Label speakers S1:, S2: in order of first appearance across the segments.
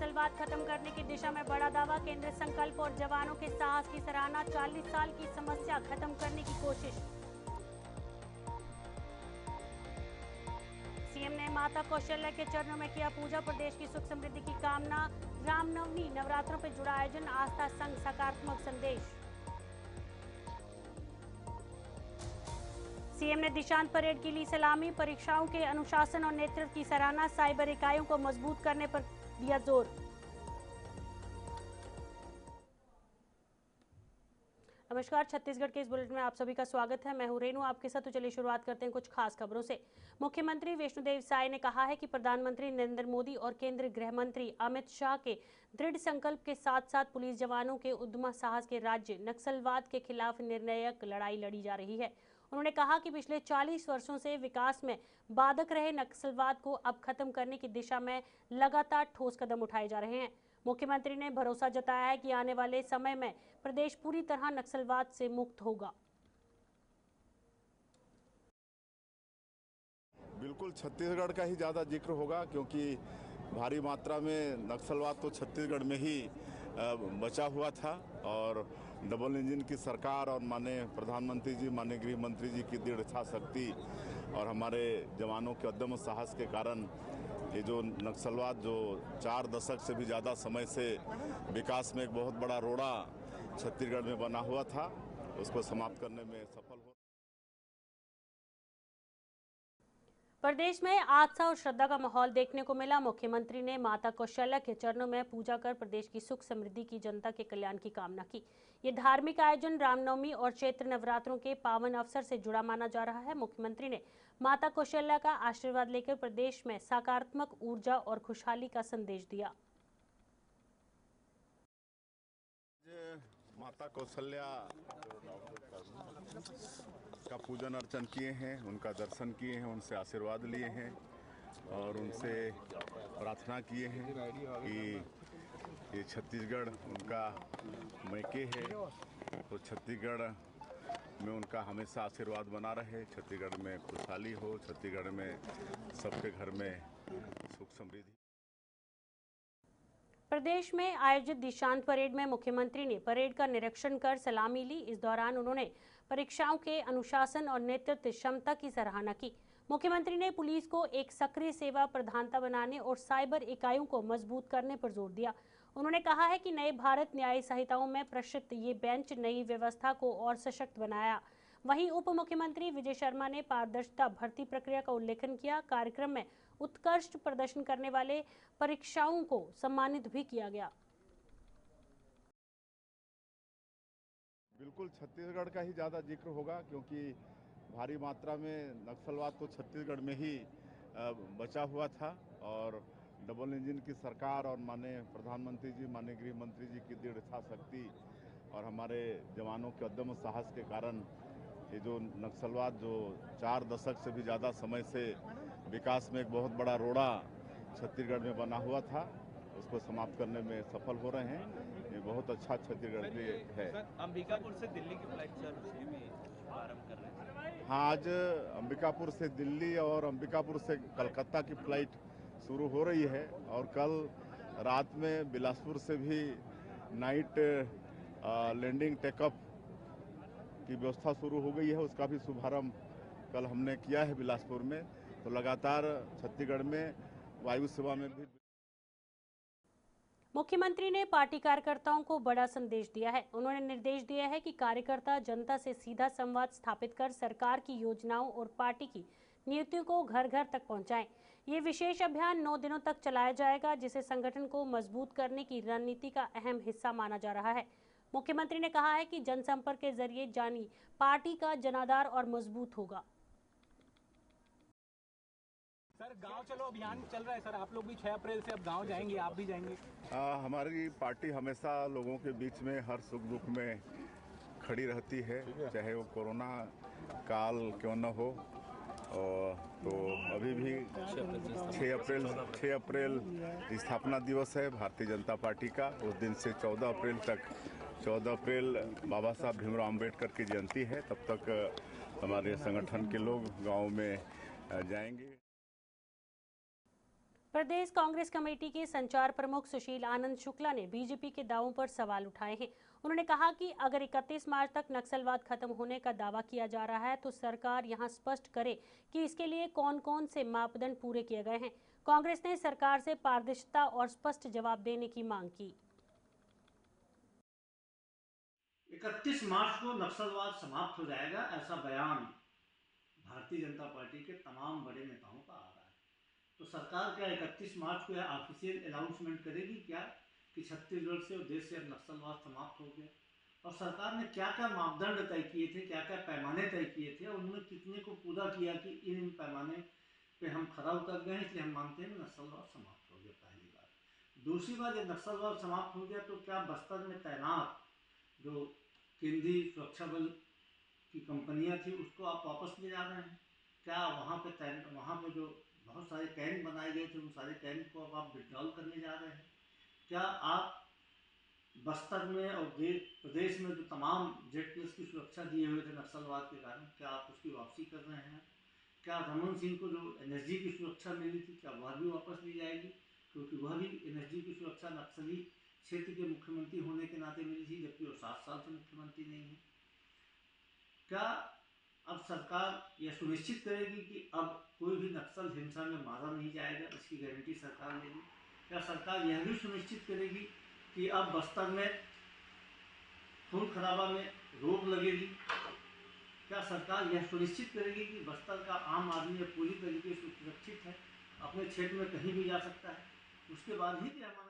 S1: नक्सलवाद खत्म करने की दिशा में बड़ा दावा, केंद्र संकल्प और जवानों के साहस की सराहना। 40 साल की समस्या खत्म करने की कोशिश। सीएम ने माता कौशल्या के चरणों में किया पूजा, प्रदेश की सुख समृद्धि की कामना। रामनवमी नवरात्रों पर जुड़ा आयोजन, आस्था संग सकारात्मक संदेश। सीएम ने दीक्षांत परेड की ली सलामी, परीक्षाओं के अनुशासन और नेतृत्व की सराहना। साइबर इकाइयों को मजबूत करने पर दिया जोर। नमस्कार, छत्तीसगढ़ के इस बुलेटिन में आप सभी का स्वागत है। मैं हूं रेनू, आपके साथ। तो चलिए शुरुआत करते हैं कुछ खास खबरों से। मुख्यमंत्री विष्णुदेव साय ने कहा है कि प्रधानमंत्री नरेंद्र मोदी और केंद्रीय गृह मंत्री अमित शाह के दृढ़ संकल्प के साथ साथ पुलिस जवानों के उद्यम साहस के राज्य नक्सलवाद के खिलाफ निर्णायक लड़ाई लड़ी जा रही है। उन्होंने कहा कि पिछले 40 वर्षों से विकास में बाधक रहे नक्सलवाद को अब खत्म करने की दिशा में लगातार ठोस कदम उठाए जा रहे हैं। मुख्यमंत्री ने भरोसा जताया है कि आने वाले समय में प्रदेश पूरी तरह नक्सलवाद से मुक्त होगा।
S2: बिल्कुल छत्तीसगढ़ का ही ज़्यादा जिक्र होगा, क्योंकि भारी मात्रा में नक्सलवाद तो छत्तीसगढ़ में ही बचा हुआ था और डबल इंजन की सरकार और माननीय प्रधानमंत्री जी, माननीय गृह मंत्री जी की दृढ़ इच्छा शक्ति और हमारे जवानों के उद्यम साहस के कारण ये जो नक्सलवाद जो 4 दशक से भी ज़्यादा समय से विकास में एक बहुत बड़ा रोड़ा छत्तीसगढ़ में बना हुआ था, उसको समाप्त करने में सफल हो।
S1: प्रदेश में आस्था और श्रद्धा का माहौल देखने को मिला। मुख्यमंत्री ने माता कौशल्या के चरणों में पूजा कर प्रदेश की सुख समृद्धि की, जनता के कल्याण की कामना की। ये धार्मिक आयोजन रामनवमी और चैत्र नवरात्रों के पावन अवसर से जुड़ा माना जा रहा है। मुख्यमंत्री ने माता कौशल्या का आशीर्वाद लेकर प्रदेश में सकारात्मक ऊर्जा और खुशहाली का संदेश दिया।
S2: माता कौशल्या का पूजन अर्चन किए हैं, उनका दर्शन किए हैं, उनसे आशीर्वाद लिए हैं और उनसे प्रार्थना किए हैं कि ये छत्तीसगढ़ उनका मैके है, तो छत्तीसगढ़ में उनका हमेशा आशीर्वाद बना रहे, छत्तीसगढ़ में खुशहाली हो, छत्तीसगढ़ में सबके घर में सुख समृद्धि।
S1: प्रदेश में आयोजित दीक्षांत परेड में मुख्यमंत्री ने परेड का निरीक्षण कर सलामी ली। इस दौरान उन्होंने परीक्षाओं के अनुशासन और नेतृत्व क्षमता की सराहना की। मुख्यमंत्री ने पुलिस को एक सक्रिय सेवा प्रदाता बनाने और साइबर इकाइयों को मजबूत करने पर जोर दिया। उन्होंने कहा है कि नए भारत न्याय संहिताओं में प्रक्षिप्त ये बेंच नई व्यवस्था को और सशक्त बनाया। वहीं उप मुख्यमंत्री विजय शर्मा ने पारदर्शिता भर्ती प्रक्रिया का उल्लेखन किया। कार्यक्रम में उत्कृष्ट प्रदर्शन करने वाले परीक्षाओं को सम्मानित भी किया गया।
S2: बिल्कुल छत्तीसगढ़ का ही ज़्यादा जिक्र होगा, क्योंकि भारी मात्रा में नक्सलवाद तो छत्तीसगढ़ में ही बचा हुआ था और डबल इंजन की सरकार और माननीय प्रधानमंत्री जी, माननीय गृह मंत्री जी की दृढ़ इच्छा शक्ति और हमारे जवानों के उद्यम साहस के कारण ये जो नक्सलवाद जो 4 दशक से भी ज़्यादा समय से विकास में एक बहुत बड़ा रोड़ा छत्तीसगढ़ में बना हुआ था, उसको समाप्त करने में सफल हो रहे हैं। ये बहुत अच्छा छत्तीसगढ़ के है।
S3: अंबिकापुर से दिल्ली की फ्लाइट सर उसे भी प्रारंभ कर रहे हैं।
S2: हाँ, आज अंबिकापुर से दिल्ली और अंबिकापुर से कलकत्ता की फ्लाइट शुरू हो रही है और कल रात में बिलासपुर से भी नाइट लैंडिंग टेकअप की व्यवस्था शुरू हो गई है। उसका भी शुभारंभ कल हमने किया है बिलासपुर में। तो लगातार छत्तीसगढ़ में वायु सेवा में भी।
S1: मुख्यमंत्री ने पार्टी कार्यकर्ताओं को बड़ा संदेश दिया है। उन्होंने निर्देश दिया है कि कार्यकर्ता जनता से सीधा संवाद स्थापित कर सरकार की योजनाओं और पार्टी की नीतियों को घर घर तक पहुंचाएं। ये विशेष अभियान 9 दिनों तक चलाया जाएगा, जिसे संगठन को मजबूत करने की रणनीति का अहम हिस्सा माना जा रहा है। मुख्यमंत्री ने कहा है कि जनसंपर्क के जरिए जानी पार्टी का जनाधार और मजबूत होगा।
S3: सर, गांव चलो अभियान चल रहा है सर, आप लोग भी 6 अप्रैल से अब गांव जाएंगे, आप भी जाएंगे?
S2: हमारी पार्टी हमेशा लोगों के बीच में हर सुख दुख में खड़ी रहती है, चाहे वो कोरोना काल क्यों न हो। तो अभी भी 6 अप्रैल स्थापना दिवस है भारतीय जनता पार्टी का। उस दिन से 14 अप्रैल तक, 14 अप्रैल बाबा साहब भीमराव अम्बेडकर की जयंती है, तब तक हमारे संगठन के लोग गाँव में जाएंगे।
S1: प्रदेश कांग्रेस कमेटी के संचार प्रमुख सुशील आनंद शुक्ला ने बीजेपी के दावों पर सवाल उठाए हैं। उन्होंने कहा कि अगर 31 मार्च तक नक्सलवाद खत्म होने का दावा किया जा रहा है तो सरकार यहां स्पष्ट करे कि इसके लिए कौन कौन से मापदंड पूरे किए गए हैं। कांग्रेस ने सरकार से पारदर्शिता और स्पष्ट जवाब देने की मांग की।
S4: 31 मार्च को नक्सलवाद समाप्त हो जाएगा, ऐसा बयान भारतीय जनता पार्टी के तमाम बड़े नेताओं का आ रहा है। तो सरकार क्या 31 मार्च को ऑफिशियल अनाउंसमेंट करेगी क्या कि छत्तीसगढ़ से और देश से अब नक्सलवाद समाप्त हो गया? और सरकार ने क्या क्या मापदंड तय किए थे, क्या क्या पैमाने तय किए थे और उन्होंने कितने को पूरा किया कि इन पैमाने पे हम खरा उतर गए, इसलिए हम मानते हैं नक्सलवाद समाप्त हो गया। पहली बात। दूसरी बात, जब नक्सलवाद समाप्त हो गया तो क्या बस्तर में तैनात जो केंद्रीय सुरक्षा बल की कंपनियां थी उसको आप वापस ले जा रहे हैं? क्या वहाँ पे जो बहुत सारे कैंप बनाए गए थे उन सारे कैंप को अब आप विड्रॉल करने जा रहे हैं? क्या आप बस्तर में और प्रदेश में जो तमाम Z+ की सुरक्षा दिए हुए थे नक्सलवाद के कारण, क्या आप उसकी वापसी कर रहे हैं? क्या रमन सिंह को जो एनएसजी की सुरक्षा मिली थी क्या वह भी वापस ली जाएगी? क्योंकि वह भी एनएसजी की सुरक्षा नक्सली क्षेत्र के मुख्यमंत्री होने के नाते मिली थी, जबकि वो 7 साल से मुख्यमंत्री नहीं है। क्या अब सरकार यह सुनिश्चित करेगी कि अब कोई भी नक्सल हिंसा में मारा नहीं जाएगा, इसकी गारंटी सरकार लेगी? क्या सरकार यह भी सुनिश्चित करेगी कि अब बस्तर में खून खराबा में रोक लगेगी? क्या सरकार यह सुनिश्चित करेगी कि बस्तर का आम आदमी पूरी तरीके से सुरक्षित है, अपने क्षेत्र में कहीं भी जा सकता है? उसके बाद ही हमारा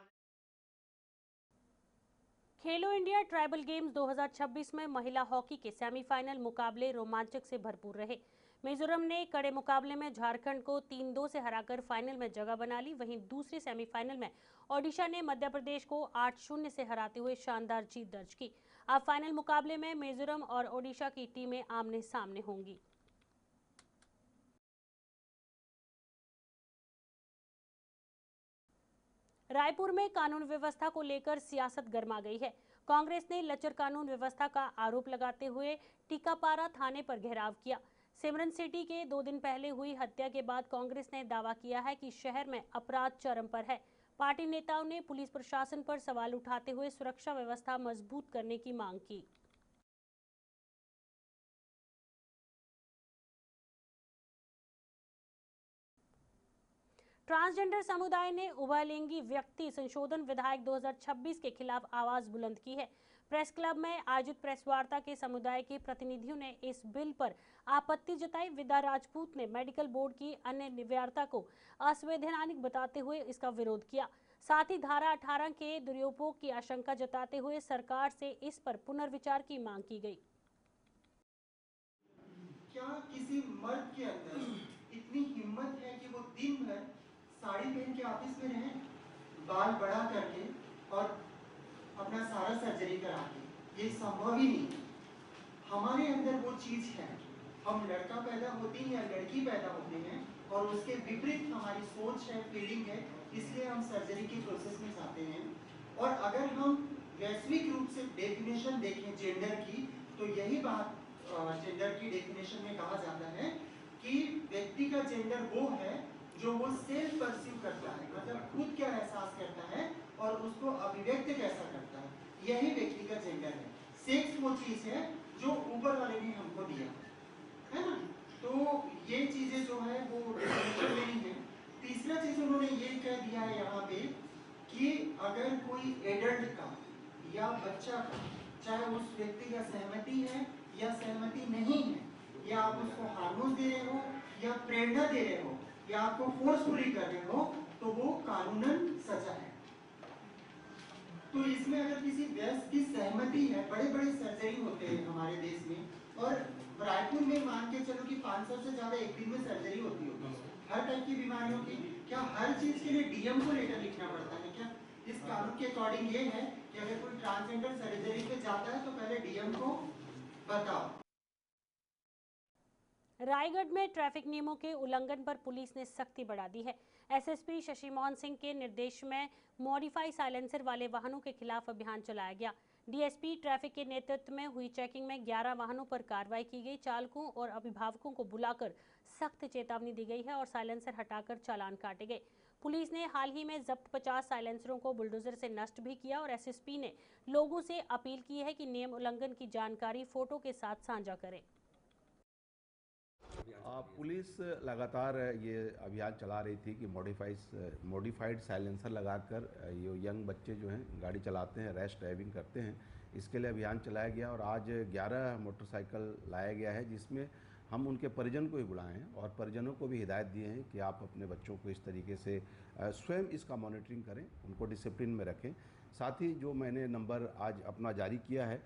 S1: खेलो इंडिया ट्राइबल गेम्स 2026 में महिला हॉकी के सेमीफाइनल मुकाबले रोमांचक से भरपूर रहे। मिजोरम ने कड़े मुकाबले में झारखंड को 3-2 से हराकर फाइनल में जगह बना ली। वहीं दूसरे सेमीफाइनल में ओडिशा ने मध्य प्रदेश को 8-0 से हराते हुए शानदार जीत दर्ज की। अब फाइनल मुकाबले में मिजोरम और ओडिशा की टीमें आमने सामने होंगी। रायपुर में कानून व्यवस्था को लेकर सियासत गर्मा गई है। कांग्रेस ने लचर कानून व्यवस्था का आरोप लगाते हुए टीकापारा थाने पर घेराव किया। सिमरन सेठी के 2 दिन पहले हुई हत्या के बाद कांग्रेस ने दावा किया है कि शहर में अपराध चरम पर है। पार्टी नेताओं ने पुलिस प्रशासन पर सवाल उठाते हुए सुरक्षा व्यवस्था मजबूत करने की मांग की। ट्रांसजेंडर समुदाय ने उभयलिंगी व्यक्ति संशोधन विधेयक 2026 के खिलाफ आवाज बुलंद की है। प्रेस क्लब में आयोजित प्रेस वार्ता के समुदाय के प्रतिनिधियों ने इस बिल पर आपत्ति जताई। विदा राजपूत ने मेडिकल बोर्ड की अन्य निवार्ता को असंवैधानिक बताते हुए इसका विरोध किया। साथ ही धारा 18 के दुरुपयोग की आशंका जताते हुए सरकार से इस पर पुनर्विचार की मांग की गई।
S5: क्या किसी मर्द के अंदर इतनी हिम्मत है कि वो दिन भर साड़ी पहन के ऑफिस में रहे, बाल बड़ा करके और अपना सारा सर्जरी करा के? ये संभव ही नहीं। हमारे अंदर वो चीज है, हम लड़का पैदा होते हैं या लड़की पैदा होते हैं और उसके विपरीत हमारी सोच है, फीलिंग है, इसलिए हम सर्जरी के प्रोसेस में जाते हैं। और अगर हम वैश्विक रूप से डेफिनेशन देखें जेंडर की, तो यही बात जेंडर की डेफिनेशन में कहा जाता है कि व्यक्ति का जेंडर वो है जो वो सेल्फ परसीव करता है, मतलब खुद क्या एहसास करता है और उसको अभिव्यक्त कैसा करता है, यही व्यक्ति का जेंडर है। सेक्स वो चीज है जो ऊपर वाले ने हमको दिया है ना। तो ये चीजें जो है वो डेफिनेशन में नहीं है। तीसरा चीज उन्होंने ये कह दिया है यहाँ पे कि अगर कोई एडल्ट का या बच्चा का, चाहे उस व्यक्ति का सहमति है या सहमति नहीं है, या आप उसको हार्मोन दे रहे हो या प्रेरणा दे रहे हो या आपको फोर्सफुली कर रहे हो, तो वो कानूनन सजा है। तो इसमें अगर किसी वयस्क की सहमति है, बड़े बड़े सर्जरी होते हैं हमारे देश में, और रायपुर में मान के चलो कि 500 से ज्यादा एक दिन में सर्जरी होती होगी हर टाइप की बीमारियों की। क्या हर चीज के लिए डीएम को लेटर लिखना पड़ता है क्या? इस कानून के अकॉर्डिंग ये है कि अगर कोई ट्रांसजेंडर सर्जरी पे जाता है तो पहले डीएम को बताओ।
S1: रायगढ़ में ट्रैफिक नियमों के उल्लंघन पर पुलिस ने सख्ती बढ़ा दी है। एसएसपी शशि मोहन सिंह के निर्देश में मॉडिफाई साइलेंसर वाले वाहनों के खिलाफ अभियान चलाया गया। डीएसपी ट्रैफिक के नेतृत्व में हुई चेकिंग में 11 वाहनों पर कार्रवाई की गई। चालकों और अभिभावकों को बुलाकर सख्त चेतावनी दी गई है और साइलेंसर हटाकर चालान काटे गए। पुलिस ने हाल ही में जब्त 50 साइलेंसरों को बुलडोजर से नष्ट भी किया और एसएसपी ने लोगों से अपील की है कि नियम उल्लंघन की जानकारी फोटो के साथ साझा करें।
S6: पुलिस लगातार ये अभियान चला रही थी कि मॉडिफाइड साइलेंसर लगाकर ये यंग बच्चे जो हैं गाड़ी चलाते हैं, रैश ड्राइविंग करते हैं, इसके लिए अभियान चलाया गया और आज 11 मोटरसाइकिल लाया गया है, जिसमें हम उनके परिजन को भी बुलाए हैं और परिजनों को भी हिदायत दिए हैं कि आप अपने बच्चों को इस तरीके से स्वयं इसका मॉनिटरिंग करें, उनको डिसिप्लिन में रखें। साथ ही जो मैंने नंबर आज अपना जारी किया है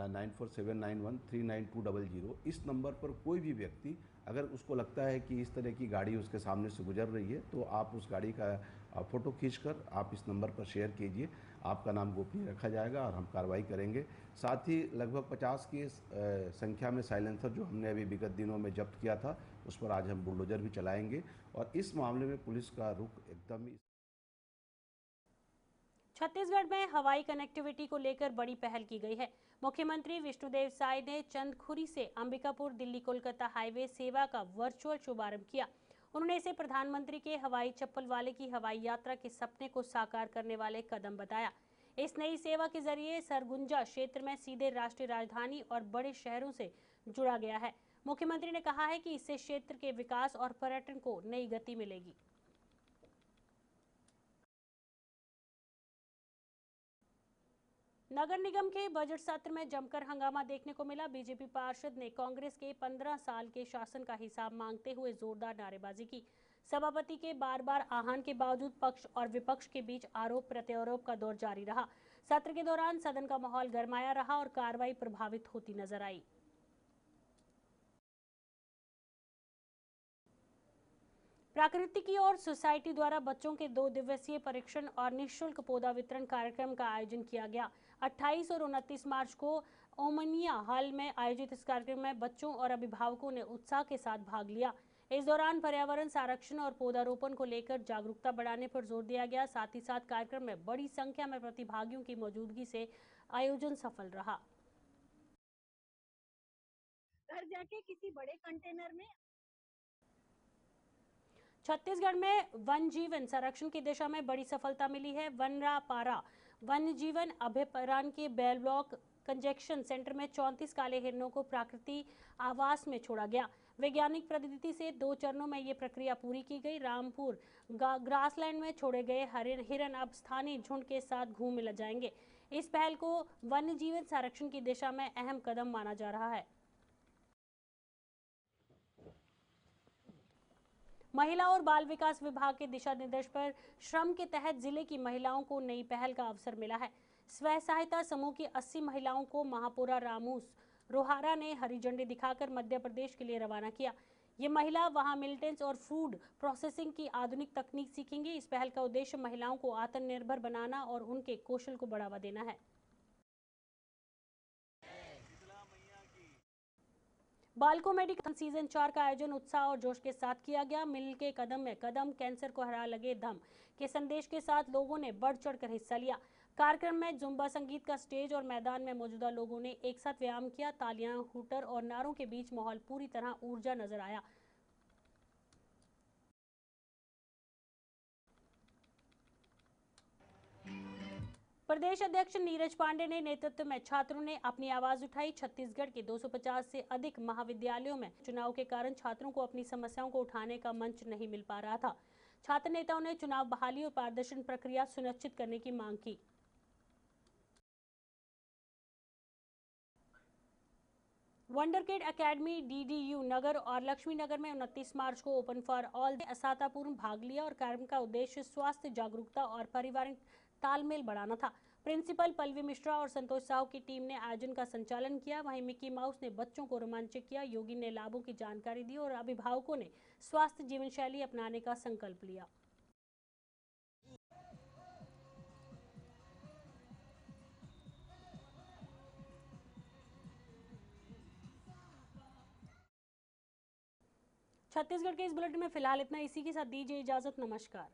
S6: 9479139200, इस नंबर पर कोई भी व्यक्ति अगर उसको लगता है कि इस तरह की गाड़ी उसके सामने से गुजर रही है तो आप उस गाड़ी का फ़ोटो खींचकर आप इस नंबर पर शेयर कीजिए। आपका नाम गोपनीय रखा जाएगा और हम कार्रवाई करेंगे। साथ ही लगभग 50 की संख्या में साइलेंसर जो हमने अभी विगत दिनों में जब्त किया था, उस पर आज हम बुलडोजर भी चलाएंगे और इस मामले में पुलिस का रुख एकदम ही।
S1: छत्तीसगढ़ में हवाई कनेक्टिविटी को लेकर बड़ी पहल की गई है। मुख्यमंत्री विष्णुदेव साय ने चंदखुरी से अंबिकापुर दिल्ली कोलकाता हाईवे सेवा का वर्चुअल शुभारंभ किया। उन्होंने इसे प्रधानमंत्री के हवाई चप्पल वाले की हवाई यात्रा के सपने को साकार करने वाले कदम बताया। इस नई सेवा के जरिए सरगुजा क्षेत्र में सीधे राष्ट्रीय राजधानी और बड़े शहरों से जुड़ा गया है। मुख्यमंत्री ने कहा है कि इससे क्षेत्र के विकास और पर्यटन को नई गति मिलेगी। नगर निगम के बजट सत्र में जमकर हंगामा देखने को मिला। बीजेपी पार्षद ने कांग्रेस के 15 साल के शासन का हिसाब मांगते हुए जोरदार नारेबाजी की। सभापति के बार बार आह्वान के बावजूद पक्ष और विपक्ष के बीच आरोप प्रत्यारोप का दौर जारी रहा। सत्र के दौरान सदन का माहौल गरमाया रहा और कार्रवाई प्रभावित होती नजर आई। प्राकृतिकी और सोसाइटी द्वारा बच्चों के 2 दिवसीय परीक्षण और निःशुल्क पौधा वितरण कार्यक्रम का आयोजन किया गया। 28 और 29 मार्च को ओमनिया हॉल में आयोजित इस कार्यक्रम में बच्चों और अभिभावकों ने उत्साह के साथ भाग लिया। इस दौरान पर्यावरण संरक्षण और पौधारोपण को लेकर जागरूकता बढ़ाने पर जोर दिया गया। साथ ही साथ कार्यक्रम में बड़ी संख्या में प्रतिभागियों की मौजूदगी से आयोजन सफल रहा।
S7: घर जाके किसी बड़े कंटेनर में।
S1: छत्तीसगढ़ में वन जीवन संरक्षण की दिशा में बड़ी सफलता मिली है। वनरापारा वन्य जीवन अभयारण्य के बेल ब्लॉक कंजेक्शन सेंटर में 34 काले हिरणों को प्राकृतिक आवास में छोड़ा गया। वैज्ञानिक पद्धति से 2 चरणों में ये प्रक्रिया पूरी की गई। रामपुर ग्रासलैंड में छोड़े गए हिरण अब स्थानीय झुंड के साथ घूम मिल जाएंगे। इस पहल को वन्य जीवन संरक्षण की दिशा में अहम कदम माना जा रहा है। महिला और बाल विकास विभाग के दिशा निर्देश पर श्रम के तहत जिले की महिलाओं को नई पहल का अवसर मिला है। स्वयं सहायता समूह की 80 महिलाओं को महापुरा रामूस रोहारा ने हरी झंडी दिखाकर मध्य प्रदेश के लिए रवाना किया। ये महिला वहां मिलिटेंट्स और फूड प्रोसेसिंग की आधुनिक तकनीक सीखेंगी। इस पहल का उद्देश्य महिलाओं को आत्मनिर्भर बनाना और उनके कौशल को बढ़ावा देना है। बालको मेडिकल सीजन 4 का आयोजन उत्साह और जोश के साथ किया गया। मिल के कदम में कदम, कैंसर को हरा लगे दम के संदेश के साथ लोगों ने बढ़ चढ़कर हिस्सा लिया। कार्यक्रम में जुम्बा संगीत का स्टेज और मैदान में मौजूदा लोगों ने एक साथ व्यायाम किया। तालियां, हूटर और नारों के बीच माहौल पूरी तरह ऊर्जा नजर आया। प्रदेश अध्यक्ष नीरज पांडे ने नेतृत्व में छात्रों ने अपनी आवाज उठाई। छत्तीसगढ़ के 250 से अधिक महाविद्यालयों में चुनाव के कारण छात्रों को अपनी समस्याओं को उठाने का मंच नहीं मिल पा रहा था। छात्र नेताओं ने चुनाव बहाली और पारदर्शी प्रक्रिया सुनिश्चित करने की मांग की। वंडर किड एकेडमी डीडीयू नगर और लक्ष्मी नगर में 29 मार्च को ओपन फॉर ऑल असातापूर्ण भाग लिया और कार्यक्रम का उद्देश्य स्वास्थ्य जागरूकता और पारिवारिक तालमेल बढ़ाना था। प्रिंसिपल पल्लवी मिश्रा और संतोष साहू की टीम ने आयोजन का संचालन किया। वहीं मिकी माउस ने बच्चों को रोमांचित किया, योगी ने लाभों की जानकारी दी और अभिभावकों ने स्वास्थ्य जीवन शैली अपनाने का संकल्प लिया। छत्तीसगढ़ के इस बुलेटिन में फिलहाल इतना। इसी के साथ दीजिए इजाजत। नमस्कार।